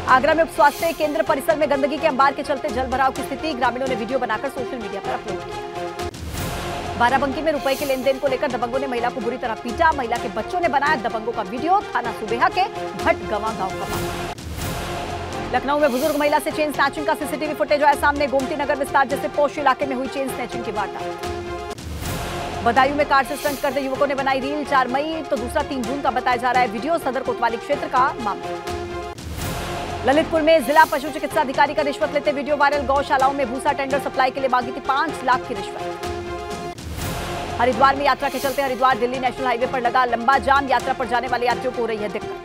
आगरा में उप स्वास्थ्य केंद्र परिसर में गंदगी के अंबार के चलते जल भराव की स्थिति, ग्रामीणों ने वीडियो बनाकर सोशल मीडिया पर अपलोड किया। बाराबंकी में रुपए के लेन देन को लेकर दबंगों ने महिला को बुरी तरह पीटा, महिला के बच्चों ने बनाया दबंगों का वीडियो, थाना सुबेहा के भटगवा गांव का मामला। लखनऊ में बुजुर्ग महिला से चेन स्नैचिंग का सीसीटीवी फुटेज आया सामने, गोमती नगर विस्तार जैसे पोश इलाके में हुई चेन स्नैचिंग की वारदात। बदायूं में कार से स्टंट करते युवकों ने बनाई रील, 4 मई तो दूसरा 3 जून का बताया जा रहा है वीडियो, सदर कोतवाली क्षेत्र का मामला। ललितपुर में जिला पशु चिकित्सा अधिकारी का रिश्वत लेते वीडियो वायरल, गौशालाओं में भूसा टेंडर सप्लाई के लिए मांगी थी 5 लाख की रिश्वत। हरिद्वार में यात्रा के चलते हरिद्वार दिल्ली नेशनल हाईवे पर लगा लंबा जाम, यात्रा पर जाने वाले यात्रियों को हो रही है दिक्कत।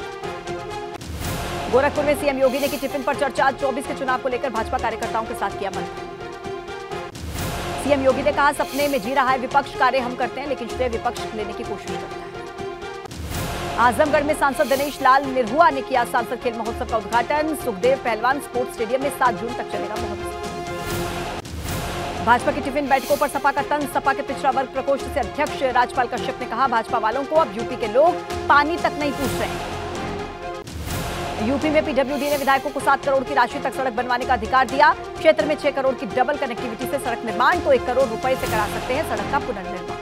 गोरखपुर में सीएम योगी ने की टिफिन पर चर्चा, 24 के चुनाव को लेकर भाजपा कार्यकर्ताओं के साथ किया मंथन। सीएम योगी ने कहा सपने में जी रहा है विपक्ष, कार्य हम करते हैं लेकिन श्रेय विपक्ष लेने की कोशिश करता है। आजमगढ़ में सांसद दिनेश लाल निरहुआ ने किया सांसद खेल महोत्सव का उद्घाटन, सुखदेव पहलवान स्पोर्ट्स स्टेडियम में 7 जून तक चलेगा महोत्सव। भाजपा की टिफिन बैठकों पर सपा का तंज, सपा के पिछड़ा वर्ग प्रकोष्ठ से अध्यक्ष राजपाल कश्यप ने कहा भाजपा वालों को अब यूपी के लोग पानी तक नहीं पूछ रहे हैं। यूपी में पीडब्ल्यूडी ने विधायकों को 7 करोड़ की राशि तक सड़क बनवाने का अधिकार दिया, क्षेत्र में 6 करोड़ की डबल कनेक्टिविटी से सड़क निर्माण तो 1 करोड़ रुपए से करा सकते हैं सड़क का पुनर्निर्माण।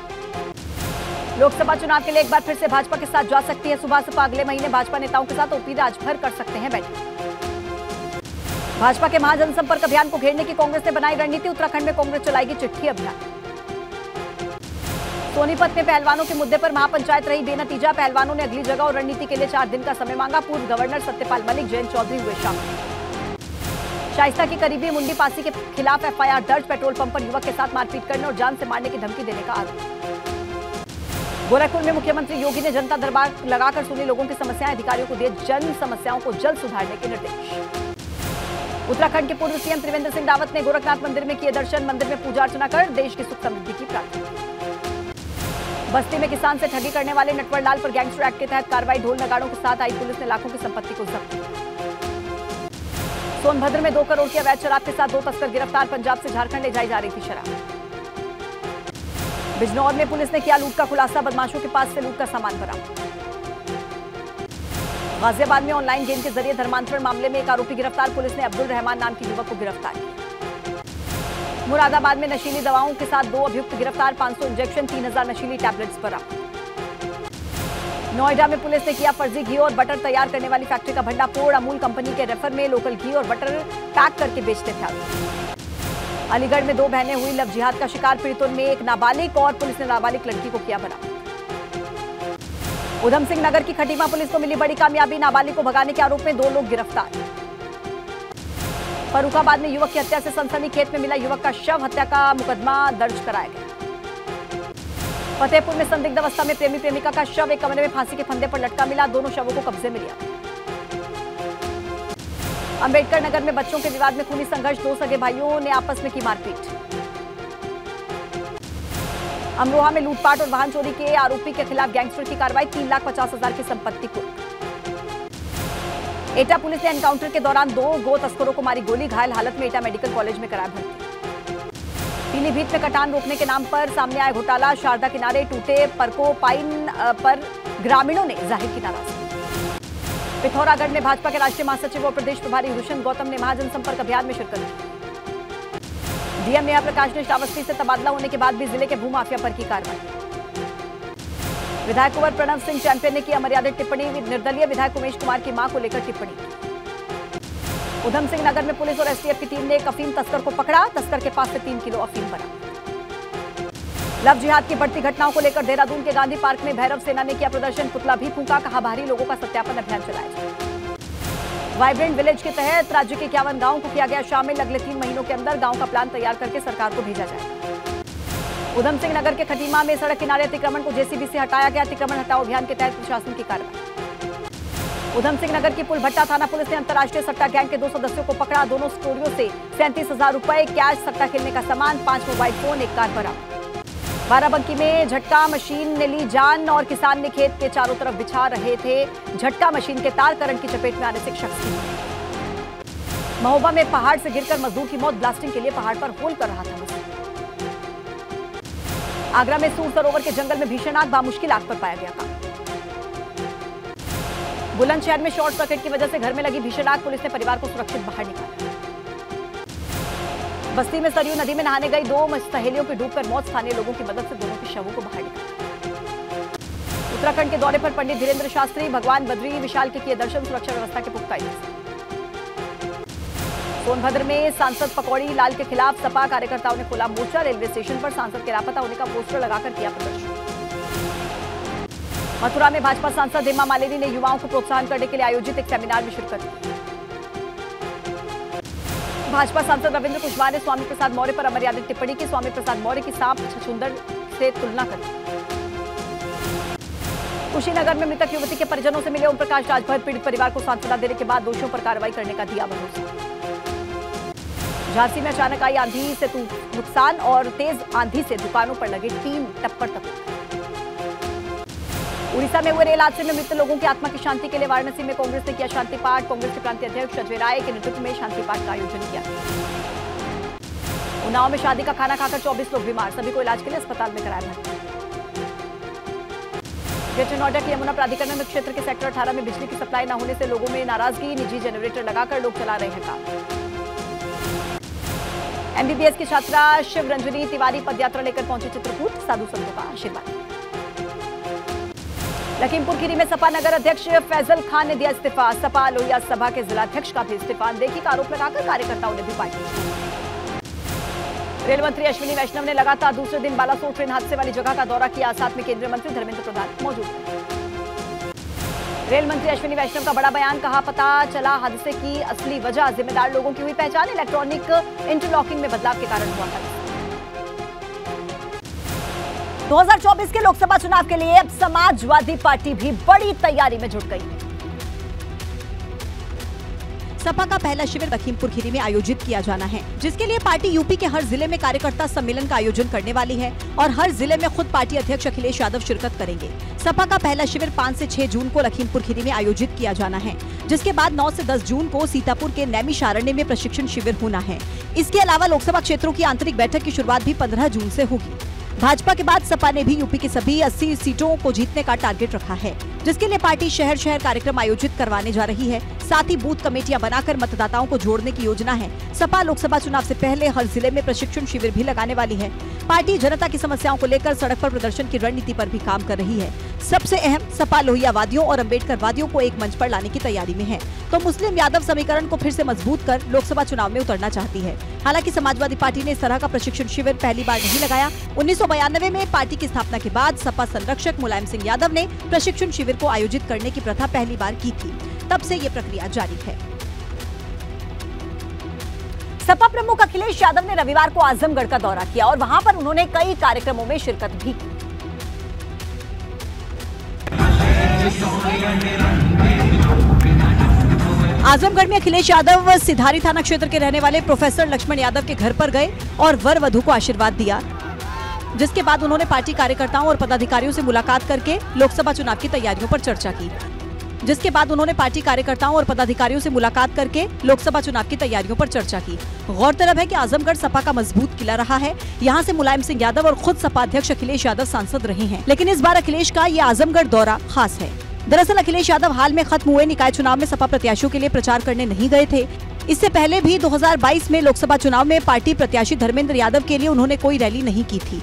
लोकसभा चुनाव के लिए एक बार फिर से भाजपा के साथ जा सकती है सुबह सपा, अगले महीने भाजपा नेताओं के साथ ओपी राजभर कर सकते हैं बैठक। भाजपा के महाजनसंपर्क अभियान को घेरने की कांग्रेस ने बनाई रणनीति, उत्तराखंड में कांग्रेस चलाएगी चिट्ठी अभियान। सोनीपत में पहलवानों के मुद्दे पर महापंचायत रही बेनतीजा, पहलवानों ने अगली जगह और रणनीति के लिए 4 दिन का समय मांगा, पूर्व गवर्नर सत्यपाल मलिक, जयंत चौधरी हुए शामिल। शाइस्ता की करीबी मुंडी पासी के खिलाफ एफआईआर दर्ज, पेट्रोल पंप पर युवक के साथ मारपीट करने और जान से मारने की धमकी देने का आरोप। गोरखपुर में मुख्यमंत्री योगी ने जनता दरबार लगाकर सुनी लोगों की समस्याएं, अधिकारियों को दिए जन समस्याओं को जल्द सुधारने के निर्देश। उत्तराखंड के पूर्व सीएम त्रिवेंद्र सिंह रावत ने गोरखनाथ मंदिर में किए दर्शन, मंदिर में पूजा अर्चना कर देश की सुख समृद्धि की प्रार्थना। बस्ती में किसान से ठगी करने वाले नटवर लाल पर गैंगस्टर एक्ट के तहत कार्रवाई, ढोल नगाड़ों के साथ आई पुलिस ने लाखों की संपत्ति को जब्त किया। सोनभद्र में 2 करोड़ की अवैध शराब के साथ 2 तस्कर गिरफ्तार, पंजाब से झारखंड ले जाई जा रही थी शराब। बिजनौर में पुलिस ने किया लूट का खुलासा, बदमाशों के पास से लूट का सामान बरामद। गाजियाबाद में ऑनलाइन गेम के जरिए धर्मांतरण मामले में एक आरोपी गिरफ्तार, पुलिस ने अब्दुल रहमान नाम के युवक को गिरफ्तार किया। मुरादाबाद में नशीली दवाओं के साथ 2 अभियुक्त गिरफ्तार, 500 इंजेक्शन, 3000 नशीली टैबलेट्स बरामद। नोएडा में पुलिस ने किया फर्जी घी और बटर तैयार करने वाली फैक्ट्री का भंडाफोड़, अमूल कंपनी के रेफर में लोकल घी और बटर पैक करके बेचते थे आरोपी। अलीगढ़ में 2 बहनें हुई लव जिहाद का शिकार, पीड़ितों में एक नाबालिग और पुलिस ने नाबालिग लड़की को किया बरामद। उधम सिंह नगर की खटीमा पुलिस को मिली बड़ी कामयाबी, नाबालिग को भगाने के आरोप में 2 लोग गिरफ्तार। फर्रुखाबाद में युवक की हत्या से सनसनी, खेत में मिला युवक का शव, हत्या का मुकदमा दर्ज कराया गया। फतेहपुर में संदिग्ध अवस्था में प्रेमी प्रेमिका का शव, एक कमरे में फांसी के फंदे पर लटका मिला, दोनों शवों को कब्जे में लिया। अंबेडकर नगर में बच्चों के विवाद में खूनी संघर्ष, 2 सगे भाइयों ने आपस में की मारपीट। अमरोहा में लूटपाट और वाहन चोरी के आरोपी के खिलाफ गैंगस्टर की कार्रवाई, 3,50,000 की संपत्ति कुर्क। एटा पुलिस ने एनकाउंटर के दौरान 2 गो तस्करों को मारी गोली, घायल हालत में एटा मेडिकल कॉलेज में कराया भर्ती। पीलीभीत में कटान रोकने के नाम पर सामने आया घोटाला, शारदा किनारे टूटे परको पाइन पर ग्रामीणों ने जाहिर की नाराजगी। पिथौरागढ़ में भाजपा के राष्ट्रीय महासचिव और प्रदेश प्रभारी हुसैन गौतम ने महाजनसंपर्क अभियान में शिरकत की। डीएम नेहा प्रकाश ने श्रावस्ती से तबादला होने के बाद भी जिले के भूमाफिया पर की कार्रवाई। विधायक कुंवर प्रणव सिंह चैंपियन ने की अमर्यादित टिप्पणी, निर्दलीय विधायक उमेश कुमार की मां को लेकर टिप्पणी। उधम सिंह नगर में पुलिस और एसटीएफ की टीम ने एक अफीम तस्कर को पकड़ा, तस्कर के पास से 3 किलो अफीम बरामद। लव जिहाद की बढ़ती घटनाओं को लेकर देहरादून के गांधी पार्क में भैरव सेना ने किया प्रदर्शन, पुतला भी फूंका, कहा बाहरी लोगों का सत्यापन अभियान चलाया जाए। वाइब्रेंट विलेज के तहत राज्य के 51 गांवों को किया गया शामिल, अगले 3 महीनों के अंदर गांव का प्लान तैयार करके सरकार को भेजा जाएगा। उधम सिंह नगर के खटीमा में सड़क किनारे अतिक्रमण को जेसीबी से हटाया गया, अतिक्रमण हटाओ अभियान के तहत प्रशासन की कार्रवाई। उधम सिंह नगर की पुलभट्टा थाना पुलिस ने अंतर्राष्ट्रीय सट्टा गैंग के 2 सदस्यों को पकड़ा, दोनों स्टोरियों से 37,000 रुपए कैश, सट्टा खेलने का सामान, 5 मोबाइल फोन, 1 कार बरामद। बाराबंकी में झटका मशीन ने ली जान और किसान ने खेत के चारों तरफ बिछा रहे थे झटका मशीन के तार, करंट की चपेट में आने से एक शख्स की मौत। महोबा में पहाड़ से गिरकर मजदूर की मौत, ब्लास्टिंग के लिए पहाड़ पर होल कर रहा था मजदूर। आगरा में सूर सरोवर के जंगल में भीषण आग, बामुश्किल आग पर पाया गया काम। बुलंदशहर में शॉर्ट सर्किट की वजह से घर में लगी भीषण आग, पुलिस ने परिवार को सुरक्षित बाहर निकाला। बस्ती में सरयू नदी में नहाने गई 2 सहेलियों की डूबकर मौत, स्थानीय लोगों की मदद से दोनों के शवों को बाहर निकाला। उत्तराखंड के दौरे पर पंडित धीरेन्द्र शास्त्री भगवान बद्री विशाल के किए दर्शन, सुरक्षा व्यवस्था के पुख्ता इंतजाम। सोनभद्र में सांसद पकौड़ी लाल के खिलाफ सपा कार्यकर्ताओं ने खोला मोर्चा, रेलवे स्टेशन पर सांसद के लापता होने का पोस्टर लगाकर किया प्रदर्शन। मथुरा में भाजपा सांसद हेमा मालिनी ने युवाओं को प्रोत्साहन करने के लिए आयोजित एक सेमिनार में शिरकत की। भाजपा सांसद रविंद्र कुशवाहा ने स्वामी प्रसाद मौर्य पर अमर्यादित टिप्पणी की, स्वामी प्रसाद मौर्य की सांप छछूंदर से तुलना कर। कुशीनगर में मृतक युवती के परिजनों से मिले ओम प्रकाश राजभर, पीड़ित परिवार को सांत्वना देने के बाद दोषियों पर कार्रवाई करने का दिया भरोसा। झांसी में अचानक आई आंधी से नुकसान और तेज आंधी से दुकानों पर लगे 3 टप्पर तक। उड़ीसा में हुए रेल हादसे में मृत लोगों की आत्मा की शांति के लिए वाराणसी में कांग्रेस ने किया शांति पाठ, कांग्रेस के प्रांतीय अध्यक्ष अजय राय के नेतृत्व में शांति पाठ का आयोजन किया। उन्नाव में शादी का खाना खाकर 24 लोग बीमार, सभी को इलाज के लिए अस्पताल में कराया भर्ती। ग्रेटर नोएडा के यमुना प्राधिकरण में क्षेत्र के सेक्टर 18 में बिजली की सप्लाई न होने से लोगों में नाराजगी, निजी जनरेटर लगाकर लोग चला रहे हैं काम। एमबीबीएस की छात्रा शिव रंजनी तिवारी पदयात्रा लेकर पहुंची चित्रकूट, साधु संतों का आशीर्वाद। लखीमपुर खीरी में सपा नगर अध्यक्ष फैजल खान ने दिया इस्तीफा, सपा लोहिया सभा के जिलाध्यक्ष का भी इस्तीफा, देखी का आरोप लगाकर कार्यकर्ताओं ने भी पार्टी छोड़ी। रेल मंत्री अश्विनी वैष्णव ने लगातार दूसरे दिन बालासोर ट्रेन हादसे वाली जगह का दौरा किया, साथ में केंद्रीय मंत्री धर्मेंद्र प्रधान मौजूद थे। रेल मंत्री अश्विनी वैष्णव का बड़ा बयान, कहा पता चला हादसे की असली वजह, जिम्मेदार लोगों की हुई पहचान, इलेक्ट्रॉनिक इंटरलॉकिंग में बदलाव के कारण हुआ था। 2024 के लोकसभा चुनाव के लिए अब समाजवादी पार्टी भी बड़ी तैयारी में जुट गई है। सपा का पहला शिविर लखीमपुर खीरी में आयोजित किया जाना है, जिसके लिए पार्टी यूपी के हर जिले में कार्यकर्ता सम्मेलन का आयोजन करने वाली है और हर जिले में खुद पार्टी अध्यक्ष अखिलेश यादव शिरकत करेंगे। सपा का पहला शिविर 5 से 6 जून को लखीमपुर खीरी में आयोजित किया जाना है, जिसके बाद 9 से 10 जून को सीतापुर के नैमिषारण्य में प्रशिक्षण शिविर होना है। इसके अलावा लोकसभा क्षेत्रों की आंतरिक बैठक की शुरुआत भी 15 जून से होगी। भाजपा के बाद सपा ने भी यूपी की सभी 80 सीटों को जीतने का टारगेट रखा है, जिसके लिए पार्टी शहर शहर कार्यक्रम आयोजित करवाने जा रही है। साथ ही बूथ कमेटियां बनाकर मतदाताओं को जोड़ने की योजना है। सपा लोकसभा चुनाव से पहले हर जिले में प्रशिक्षण शिविर भी लगाने वाली है। पार्टी जनता की समस्याओं को लेकर सड़क पर प्रदर्शन की रणनीति पर भी काम कर रही है। सबसे अहम, सपा लोहियावादियों और अम्बेडकरवादियों को एक मंच पर लाने की तैयारी में है, तो मुस्लिम यादव समीकरण को फिर से मजबूत कर लोकसभा चुनाव में उतरना चाहती है। हालांकि समाजवादी पार्टी ने इस तरह का प्रशिक्षण शिविर पहली बार नहीं लगाया। 1992 में पार्टी की स्थापना के बाद सपा संरक्षक मुलायम सिंह यादव ने प्रशिक्षण शिविर को आयोजित करने की प्रथा पहली बार की थी, तब से ये प्रक्रिया जारी है। सपा प्रमुख अखिलेश यादव ने रविवार को आजमगढ़ का दौरा किया और वहां पर उन्होंने कई कार्यक्रमों में शिरकत भी की। आजमगढ़ में अखिलेश यादव सिधारी थाना क्षेत्र के रहने वाले प्रोफेसर लक्ष्मण यादव के घर पर गए और वर वधू को आशीर्वाद दिया, जिसके बाद उन्होंने पार्टी कार्यकर्ताओं और पदाधिकारियों से मुलाकात करके लोकसभा चुनाव की तैयारियों पर चर्चा की। गौरतलब है कि आजमगढ़ सपा का मजबूत किला रहा है। यहाँ से मुलायम सिंह यादव और खुद सपा अध्यक्ष अखिलेश यादव सांसद रहे हैं, लेकिन इस बार अखिलेश का ये आजमगढ़ दौरा खास है। दरअसल अखिलेश यादव हाल में खत्म हुए निकाय चुनाव में सपा प्रत्याशियों के लिए प्रचार करने नहीं गए थे। इससे पहले भी 2022 में लोकसभा चुनाव में पार्टी प्रत्याशी धर्मेंद्र यादव के लिए उन्होंने कोई रैली नहीं की थी।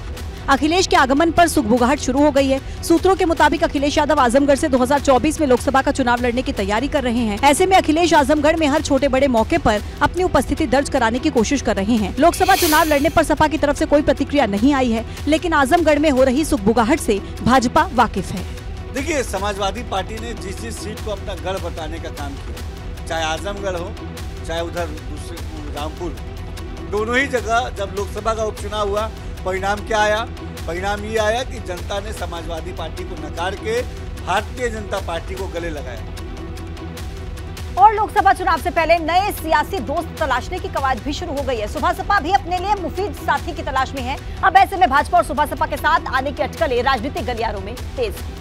अखिलेश के आगमन पर सुगबुगाहट शुरू हो गई है। सूत्रों के मुताबिक अखिलेश यादव आजमगढ़ से 2024 में लोकसभा का चुनाव लड़ने की तैयारी कर रहे हैं। ऐसे में अखिलेश आजमगढ़ में हर छोटे बड़े मौके पर अपनी उपस्थिति दर्ज कराने की कोशिश कर रहे हैं। लोकसभा चुनाव लड़ने पर सपा की तरफ से कोई प्रतिक्रिया नहीं आई है, लेकिन आजमगढ़ में हो रही सुगबुगाहट से भाजपा वाकिफ है। देखिए, समाजवादी पार्टी ने जिस सीट को अपना गढ़ बताने का काम किया, चाहे आजमगढ़ हो चाहे उधर दूसरे रामपुर, दोनों ही जगह जब लोकसभा का उपचुनाव हुआ, परिणाम क्या आया? परिणाम ये आया कि जनता ने समाजवादी पार्टी को नकार के भारतीय जनता पार्टी को गले लगाया। और लोकसभा चुनाव से पहले नए सियासी दोस्त तलाशने की कवायद भी शुरू हो गई है। सुबह सपा भी अपने लिए मुफीद साथी की तलाश में है। अब ऐसे में भाजपा और सुबह सपा के साथ आने की अटकलें राजनीतिक गलियारों में तेज है।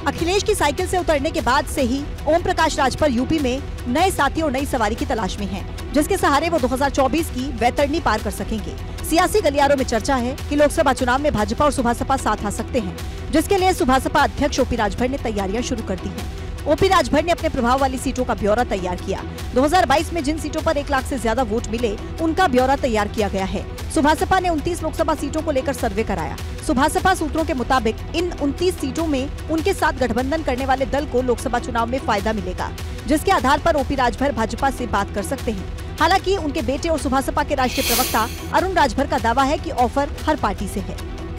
अखिलेश की साइकिल से उतरने के बाद से ही ओम प्रकाश राजभर यूपी में नए साथी और नई सवारी की तलाश में हैं, जिसके सहारे वो 2024 की वैतरणी पार कर सकेंगे। सियासी गलियारों में चर्चा है कि लोकसभा चुनाव में भाजपा और सुबह सपा साथ आ सकते हैं, जिसके लिए सुबह सपा अध्यक्ष ओपी राजभर ने तैयारियां शुरू कर दी हैं। ओपी राजभर ने अपने प्रभाव वाली सीटों का ब्यौरा तैयार किया। 2022 में जिन सीटों पर 1 लाख से ज्यादा वोट मिले उनका ब्यौरा तैयार किया गया है। सुभासपा ने 29 लोकसभा सीटों को लेकर सर्वे कराया। सुभासपा सूत्रों के मुताबिक इन 29 सीटों में उनके साथ गठबंधन करने वाले दल को लोकसभा चुनाव में फायदा मिलेगा, जिसके आधार पर ओपी राजभर भाजपा से बात कर सकते हैं। हालांकि उनके बेटे और सुभासपा के राष्ट्रीय प्रवक्ता अरुण राजभर का दावा है कि ऑफर हर पार्टी से है।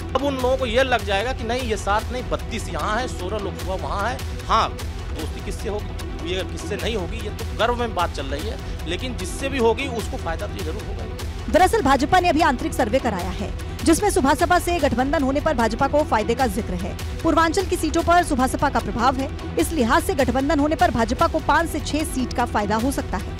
अब उन लोगों को ये लग जाएगा कि नहीं, ये 7 नहीं 32 यहाँ है, 16 लोकसभा वहाँ है। हाँ, दोस्ती किससे होगी, ये किससे नहीं होगी, ये तो गर्व में बात चल रही है, लेकिन जिससे भी होगी उसको फायदा तो जरूर होगा। दरअसल भाजपा ने अभी आंतरिक सर्वे कराया है, जिसमें सुभासपा से गठबंधन होने पर भाजपा को फायदे का जिक्र है। पूर्वांचल की सीटों पर सुभासपा का प्रभाव है, इस लिहाज से गठबंधन होने पर भाजपा को 5 से 6 सीट का फायदा हो सकता है।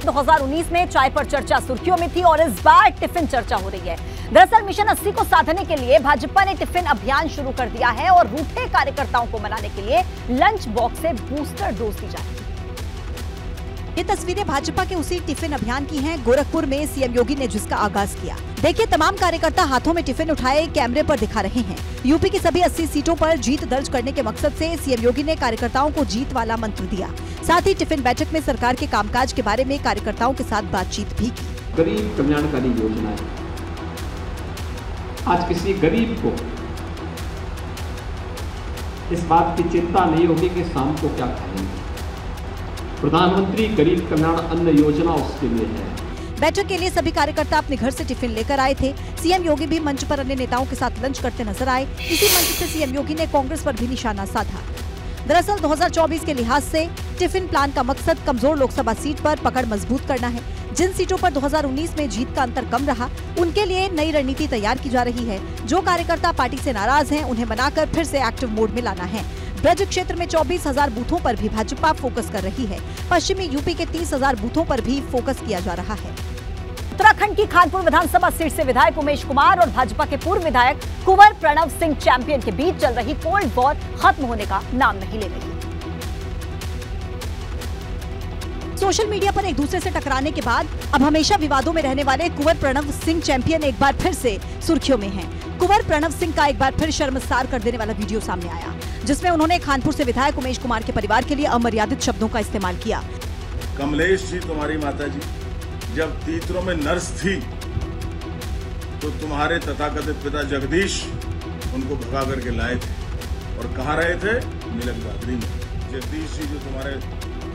2019 में चाय पर चर्चा सुर्खियों में थी और इस बार टिफिन चर्चा हो रही है। दरअसल मिशन 80 को साधने के लिए भाजपा ने टिफिन अभियान शुरू कर दिया है और रूठे कार्यकर्ताओं को मनाने के लिए लंच बॉक्स से बूस्टर डोज दी जा रही है। ये तस्वीरें भाजपा के उसी टिफिन अभियान की हैं। गोरखपुर में सीएम योगी ने जिसका आगाज किया। देखिए, तमाम कार्यकर्ता हाथों में टिफिन उठाए कैमरे पर दिखा रहे हैं। यूपी की सभी 80 सीटों पर जीत दर्ज करने के मकसद से सीएम योगी ने कार्यकर्ताओं को जीत वाला मंत्र दिया। साथ ही टिफिन बैठक में सरकार के कामकाज के बारे में कार्यकर्ताओं के साथ बातचीत भी की। गरीब कल्याणकारी योजना है। आज किसी गरीब को इस बात की चिंता नहीं होगी कि शाम को क्या खाएंगे। प्रधानमंत्री गरीब कल्याण अन्न योजना उसके लिए है। बैठक के लिए सभी कार्यकर्ता अपने घर से टिफिन लेकर आए थे। सीएम योगी भी मंच पर अन्य नेताओं के साथ लंच करते नजर आए। इसी मंच से सीएम योगी ने कांग्रेस पर भी निशाना साधा। दरअसल 2024 के लिहाज से टिफिन प्लान का मकसद कमजोर लोकसभा सीट पर पकड़ मजबूत करना है। जिन सीटों पर 2019 में जीत का अंतर कम रहा, उनके लिए नई रणनीति तैयार की जा रही है। जो कार्यकर्ता पार्टी से नाराज हैं, उन्हें मनाकर फिर से एक्टिव मोड में लाना है। ब्रज क्षेत्र में 24,000 बूथों पर भी भाजपा फोकस कर रही है। पश्चिमी यूपी के 30,000 बूथों पर भी फोकस किया जा रहा है। उत्तराखंड की खानपुर विधानसभा सीट से विधायक उमेश कुमार और भाजपा के पूर्व विधायक कुंवर प्रणव सिंह चैंपियन के बीच चल रही कोल्ड वॉर खत्म होने का नाम नहीं ले रही। सोशल मीडिया पर एक दूसरे से टकराने के बाद अब हमेशा विवादों में रहने वाले कुंवर प्रणव सिंह चैंपियन एक बार फिर से सुर्खियों में हैं। कुंवर प्रणव सिंह का एक बार फिर शर्मसार कर देने वाला वीडियो सामने आया, जिसमें उन्होंने खानपुर से विधायक उमेश कुमार के परिवार के लिए अमर्यादित शब्दों का इस्तेमाल किया। कमलेश जी, तुम्हारी माता जी जब तीतरों में नर्स थी तो तुम्हारे तथाकथित पिता जगदीश उनको भगा करके लाए थे और कहाँ रहे थे? मिलन बहादुरी में। जगदीश जी जो तुम्हारे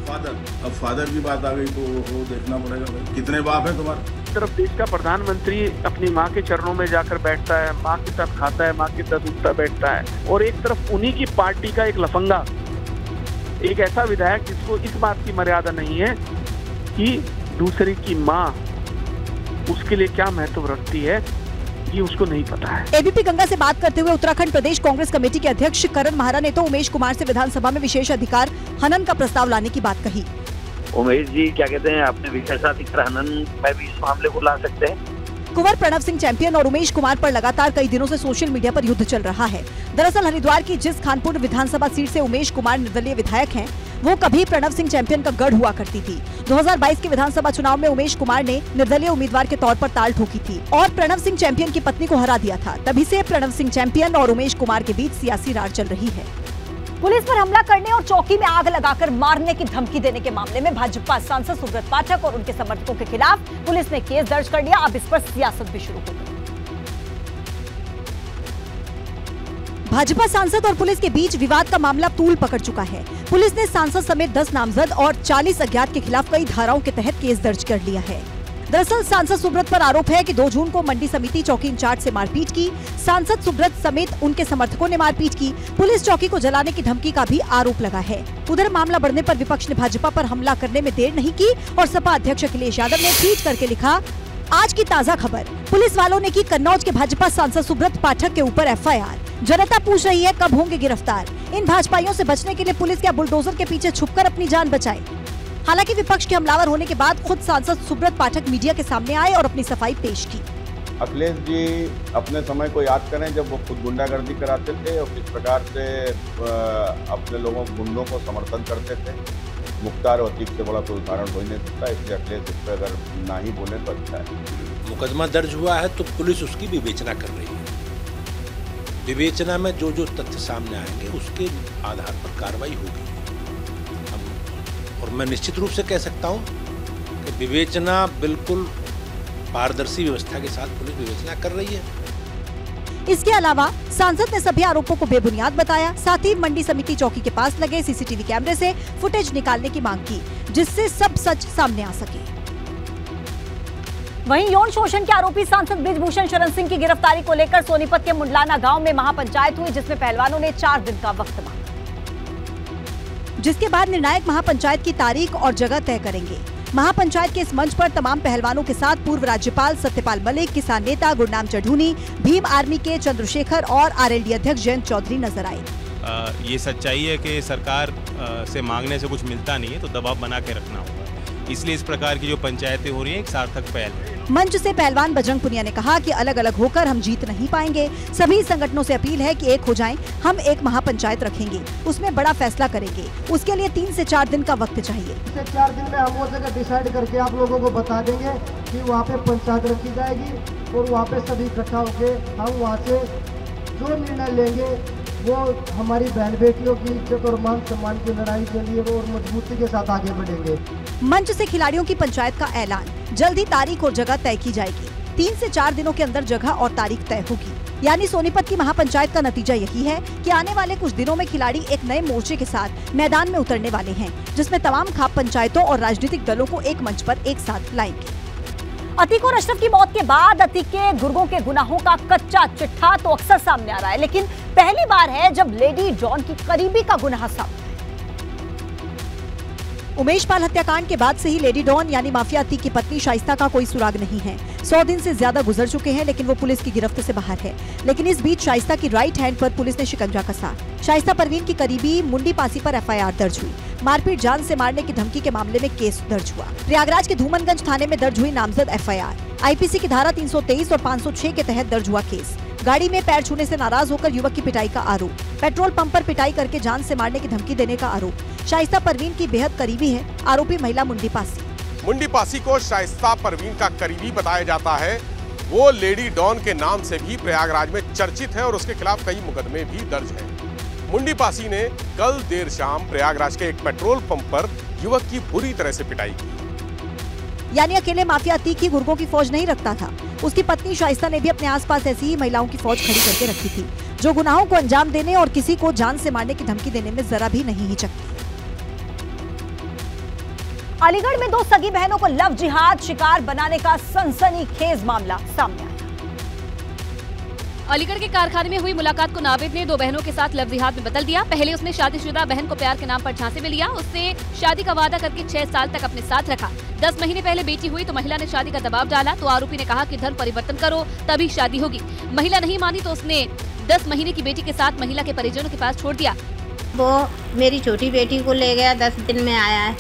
फादर, अब फादर की बात आ गई तो वो देखना पड़ेगा भाई, कितने बाप हैं तुम्हारे? तरफ देश का प्रधानमंत्री अपनी माँ के चरणों में जाकर बैठता है, माँ के साथ खाता है, माँ के साथ उठता बैठता है, और एक तरफ उन्हीं की पार्टी का एक लफंगा, एक ऐसा विधायक जिसको इस बात की मर्यादा नहीं है कि दूसरे की माँ उसके लिए क्या महत्व रखती है, ये उसको नहीं पता है। एबीपी गंगा से बात करते हुए उत्तराखंड प्रदेश कांग्रेस कमेटी के अध्यक्ष करण महारा ने तो उमेश कुमार से विधानसभा में विशेष अधिकार हनन का प्रस्ताव लाने की बात कही। उमेश जी क्या कहते हैं, अपने विशेषाधिकार हनन में भी इस मामले को ला सकते हैं। कुंवर प्रणव सिंह चैंपियन और उमेश कुमार पर लगातार कई दिनों से सोशल मीडिया पर युद्ध चल रहा है। दरअसल हरिद्वार की जिस खानपुर विधानसभा सीट से उमेश कुमार निर्दलीय विधायक हैं, वो कभी प्रणव सिंह चैंपियन का गढ़ हुआ करती थी। 2022 के विधानसभा चुनाव में उमेश कुमार ने निर्दलीय उम्मीदवार के तौर पर ताल ठोकी थी और प्रणव सिंह चैंपियन की पत्नी को हरा दिया था। तभी से प्रणव सिंह चैंपियन और उमेश कुमार के बीच सियासी रार चल रही है। पुलिस पर हमला करने और चौकी में आग लगाकर मारने की धमकी देने के मामले में भाजपा सांसद सुब्रत पाठक और उनके समर्थकों के खिलाफ पुलिस ने केस दर्ज कर लिया। अब इस पर सियासत भी शुरू हो गई। भाजपा सांसद और पुलिस के बीच विवाद का मामला तूल पकड़ चुका है। पुलिस ने सांसद समेत 10 नामजद और 40 अज्ञात के खिलाफ कई धाराओं के तहत केस दर्ज कर लिया है। दरअसल सांसद सुब्रत पर आरोप है कि 2 जून को मंडी समिति चौकी इंचार्ज से मारपीट की। सांसद सुब्रत समेत उनके समर्थकों ने मारपीट की। पुलिस चौकी को जलाने की धमकी का भी आरोप लगा है। उधर मामला बढ़ने पर विपक्ष ने भाजपा पर हमला करने में देर नहीं की और सपा अध्यक्ष अखिलेश यादव ने ट्वीट करके लिखा, आज की ताजा खबर, पुलिस वालों ने की कन्नौज के भाजपा सांसद सुब्रत पाठक के ऊपर FIR। जनता पूछ रही है कब होंगे गिरफ्तार। इन भाजपाइयों से बचने के लिए पुलिस क्या बुलडोजर के पीछे छुपकर अपनी जान बचाए। हालांकि विपक्ष के हमलावर होने के बाद खुद सांसद सुब्रत पाठक मीडिया के सामने आए और अपनी सफाई पेश की। अखिलेश जी अपने समय को याद करें जब वो खुद गुंडागर्दी कराते थे और किस प्रकार से अपने लोगों गुंडों को समर्थन करते थे। मुख्तार और अतीक से बड़ा कोई उदाहरण हो ही नहीं सकता, इसलिए अखिलेश इस पर अगर ना ही बोले तो अच्छा है। मुकदमा दर्ज हुआ है तो पुलिस उसकी विवेचना कर रही है। विवेचना में जो जो तथ्य सामने आएंगे उसके आधार पर कार्रवाई होगी। मैं निश्चित रूप से कह सकता हूँ कि विवेचना बिल्कुल पारदर्शी व्यवस्था के साथ पुलिस विवेचना कर रही है। इसके अलावा सांसद ने सभी आरोपों को बेबुनियाद बताया। साथ ही मंडी समिति चौकी के पास लगे सीसीटीवी कैमरे से फुटेज निकालने की मांग की, जिससे सब सच सामने आ सके। वहीं यौन शोषण के आरोपी सांसद बृजभूषण शरण सिंह की गिरफ्तारी को लेकर सोनीपत के मुंडलाना गांव में महापंचायत हुई, जिसमें पहलवानों ने 4 दिन का वक्त मांगा, जिसके बाद निर्णायक महापंचायत की तारीख और जगह तय करेंगे। महापंचायत के इस मंच पर तमाम पहलवानों के साथ पूर्व राज्यपाल सत्यपाल मलिक, किसान नेता गुरनाम चढ़ूनी, भीम आर्मी के चंद्रशेखर और आरएलडी अध्यक्ष जयंत चौधरी नजर आए। ये सच्चाई है कि सरकार से मांगने से कुछ मिलता नहीं है, तो दबाव बना के रखना होगा। इसलिए इस प्रकार की जो पंचायतें हो रही हैं एक सार्थक पहल है। मंच से पहलवान बजरंग पुनिया ने कहा कि अलग अलग होकर हम जीत नहीं पाएंगे। सभी संगठनों से अपील है कि एक हो जाएं। हम एक महापंचायत रखेंगे, उसमें बड़ा फैसला करेंगे। उसके लिए 3 से 4 दिन का वक्त चाहिए। 3 से 4 दिन में हम वो जगह डिसाइड करके आप लोगों को बता देंगे कि वहाँ पे पंचायत रखी जाएगी और वहाँ पे सभी इकट्ठा होके हम वहाँ से जो निर्णय लेंगे वो हमारी बहन बेटियों की इज्जत और मान सम्मान की लड़ाई के लिए और मजबूती के साथ आगे बढ़ेंगे। मंच से खिलाड़ियों की पंचायत का ऐलान, जल्द ही तारीख और जगह तय की जाएगी। 3 से 4 दिनों के अंदर जगह और तारीख तय होगी। यानी सोनीपत की महापंचायत का नतीजा यही है कि आने वाले कुछ दिनों में खिलाड़ी एक नए मोर्चे के साथ मैदान में उतरने वाले हैं, जिसमें तमाम खाप पंचायतों और राजनीतिक दलों को एक मंच पर एक साथ लाएंगे। अतीक और अशरफ की मौत के बाद अतीक के गुर्गों के गुनाहों का कच्चा चिट्ठा तो अक्सर सामने आ रहा है, लेकिन पहली बार है जब लेडी डॉन की करीबी का गुनाह सामने। उमेश पाल हत्याकांड के बाद से ही लेडी डॉन यानी माफिया अतीक की पत्नी शाइस्ता का कोई सुराग नहीं है। 100 दिन से ज्यादा गुजर चुके हैं, लेकिन वो पुलिस की गिरफ्त से बाहर है। लेकिन इस बीच शाइस्ता की राइट हैंड पर पुलिस ने शिकंजा कसा। शाइस्ता परवीन की करीबी मुंडी पासी पर FIR दर्ज हुई। मारपीट, जान से मारने की धमकी के मामले में केस दर्ज हुआ। प्रयागराज के धूमनगंज थाने में दर्ज हुई नामजद FIR। IPC की धारा 323 और 506 के तहत दर्ज हुआ केस। गाड़ी में पैर छूने से नाराज होकर युवक की पिटाई का आरोप, पेट्रोल पंप पर पिटाई करके जान से मारने की धमकी देने का आरोप। शाइस्ता परवीन की बेहद करीबी है आरोपी महिला मुंडी पासी। मुंडी पासी को शाइस्ता परवीन का करीबी बताया जाता है। वो लेडी डॉन के नाम से भी प्रयागराज में चर्चित है और उसके खिलाफ कई मुकदमे भी दर्ज हैं। मुंडी पासी ने कल देर शाम प्रयागराज के एक पेट्रोल पंप पर युवक की बुरी तरह से पिटाई की। यानी अकेले माफिया अतीक ही गुर्गों की फौज नहीं रखता था। उसकी पत्नी शाइस्ता ने भी अपने आसपास ऐसी ही महिलाओं की फौज खड़ी करके रखी थी, जो गुनाहों को अंजाम देने और किसी को जान से मारने की धमकी देने में जरा भी नहीं हिचकती। अलीगढ़ में 2 सगी बहनों को लव जिहाद शिकार बनाने का सनसनीखेज मामला सामने आया। अलीगढ़ के कारखाने में हुई मुलाकात को नावेद ने 2 बहनों के साथ लव जिहाद में बदल दिया। पहले उसने शादीशुदा बहन को प्यार के नाम पर झांसे में लिया, उससे शादी का वादा करके 6 साल तक अपने साथ रखा। 10 महीने पहले बेटी हुई तो महिला ने शादी का दबाव डाला, तो आरोपी ने कहा कि धर्म परिवर्तन करो तभी शादी होगी। महिला नहीं मानी तो उसने 10 महीने की बेटी के साथ महिला के परिजनों के पास छोड़ दिया। वो मेरी छोटी बेटी को ले गया, 10 दिन में आया है।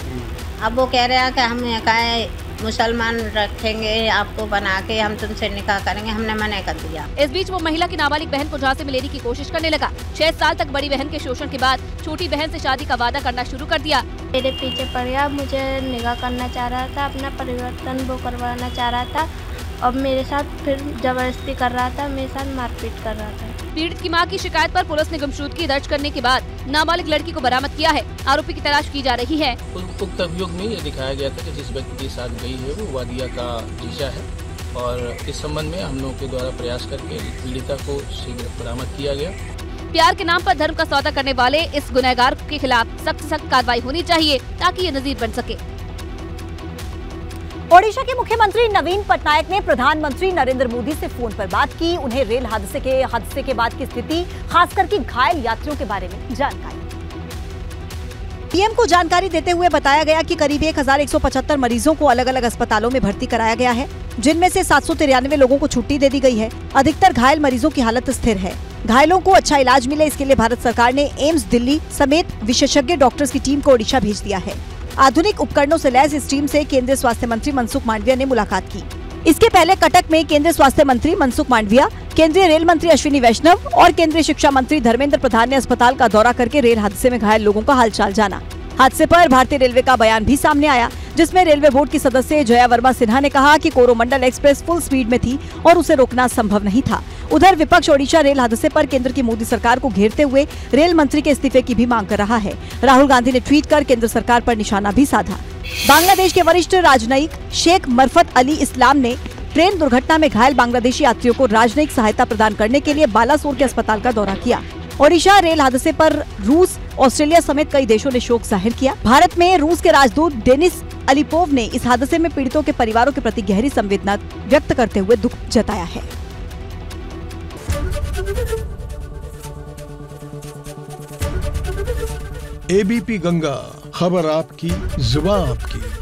अब वो कह रहा है कि हम कहा मुसलमान रखेंगे, आपको बना के हम तुमसे निकाह करेंगे। हमने मना कर दिया। इस बीच वो महिला की नाबालिग बहन को झांसे में लेने की कोशिश करने लगा। 6 साल तक बड़ी बहन के शोषण के बाद छोटी बहन से शादी का वादा करना शुरू कर दिया। मेरे पीछे पड़ गया, मुझे निकाह करना चाह रहा था, अपना परिवर्तन वो करवाना चाह रहा था और मेरे साथ फिर जबरदस्ती कर रहा था, मेरे साथ मारपीट कर रहा था। पीड़ित की मां की शिकायत पर पुलिस ने गुमशुदगी दर्ज करने के बाद नाबालिग लड़की को बरामद किया है। आरोपी की तलाश की जा रही है। उक्त अभियोग में ये दिखाया गया था कि जिस व्यक्ति के साथ गई है वो वादिया का जीजा है और इस संबंध में हम लोगों के द्वारा प्रयास करके पीड़िता को शीघ्र बरामद किया गया। प्यार के नाम पर धर्म का सौदा करने वाले इस गुनहगार के खिलाफ सख्त से सख्त कार्रवाई होनी चाहिए ताकि ये नजीर बन सके। ओडिशा के मुख्यमंत्री नवीन पटनायक ने प्रधानमंत्री नरेंद्र मोदी से फोन पर बात की। उन्हें रेल हादसे के बाद की स्थिति, खासकर की घायल यात्रियों के बारे में जानकारी। पीएम को जानकारी देते हुए बताया गया कि करीब 1175 मरीजों को अलग अलग अस्पतालों में भर्ती कराया गया है, जिनमें से 793 लोगों को छुट्टी दे दी गई है। अधिकतर घायल मरीजों की हालत स्थिर है। घायलों को अच्छा इलाज मिले, इसके लिए भारत सरकार ने एम्स दिल्ली समेत विशेषज्ञ डॉक्टर्स की टीम को ओडिशा भेज दिया है। आधुनिक उपकरणों से लैस इस टीम से केंद्रीय स्वास्थ्य मंत्री मनसुख मांडविया ने मुलाकात की। इसके पहले कटक में केंद्रीय स्वास्थ्य मंत्री मनसुख मांडविया, केंद्रीय रेल मंत्री अश्विनी वैष्णव और केंद्रीय शिक्षा मंत्री धर्मेंद्र प्रधान ने अस्पताल का दौरा करके रेल हादसे में घायल लोगों का हालचाल जाना। हादसे पर भारतीय रेलवे का बयान भी सामने आया, जिसमें रेलवे बोर्ड की सदस्य जया वर्मा सिन्हा ने कहा कि कोरोमंडल एक्सप्रेस फुल स्पीड में थी और उसे रोकना संभव नहीं था। उधर विपक्ष ओडिशा रेल हादसे पर केंद्र की मोदी सरकार को घेरते हुए रेल मंत्री के इस्तीफे की भी मांग कर रहा है। राहुल गांधी ने ट्वीट कर केंद्र सरकार पर निशाना भी साधा। बांग्लादेश के वरिष्ठ राजनयिक शेख मरफत अली इस्लाम ने ट्रेन दुर्घटना में घायल बांग्लादेशी यात्रियों को राजनयिक सहायता प्रदान करने के लिए बालासोर के अस्पताल का दौरा किया। ओडिशा रेल हादसे पर रूस, ऑस्ट्रेलिया समेत कई देशों ने शोक जाहिर किया। भारत में रूस के राजदूत डेनिस अलीपोव ने इस हादसे में पीड़ितों के परिवारों के प्रति गहरी संवेदना व्यक्त करते हुए दुख जताया है। एबीपी गंगा, खबर आपकी, जुबान आपकी।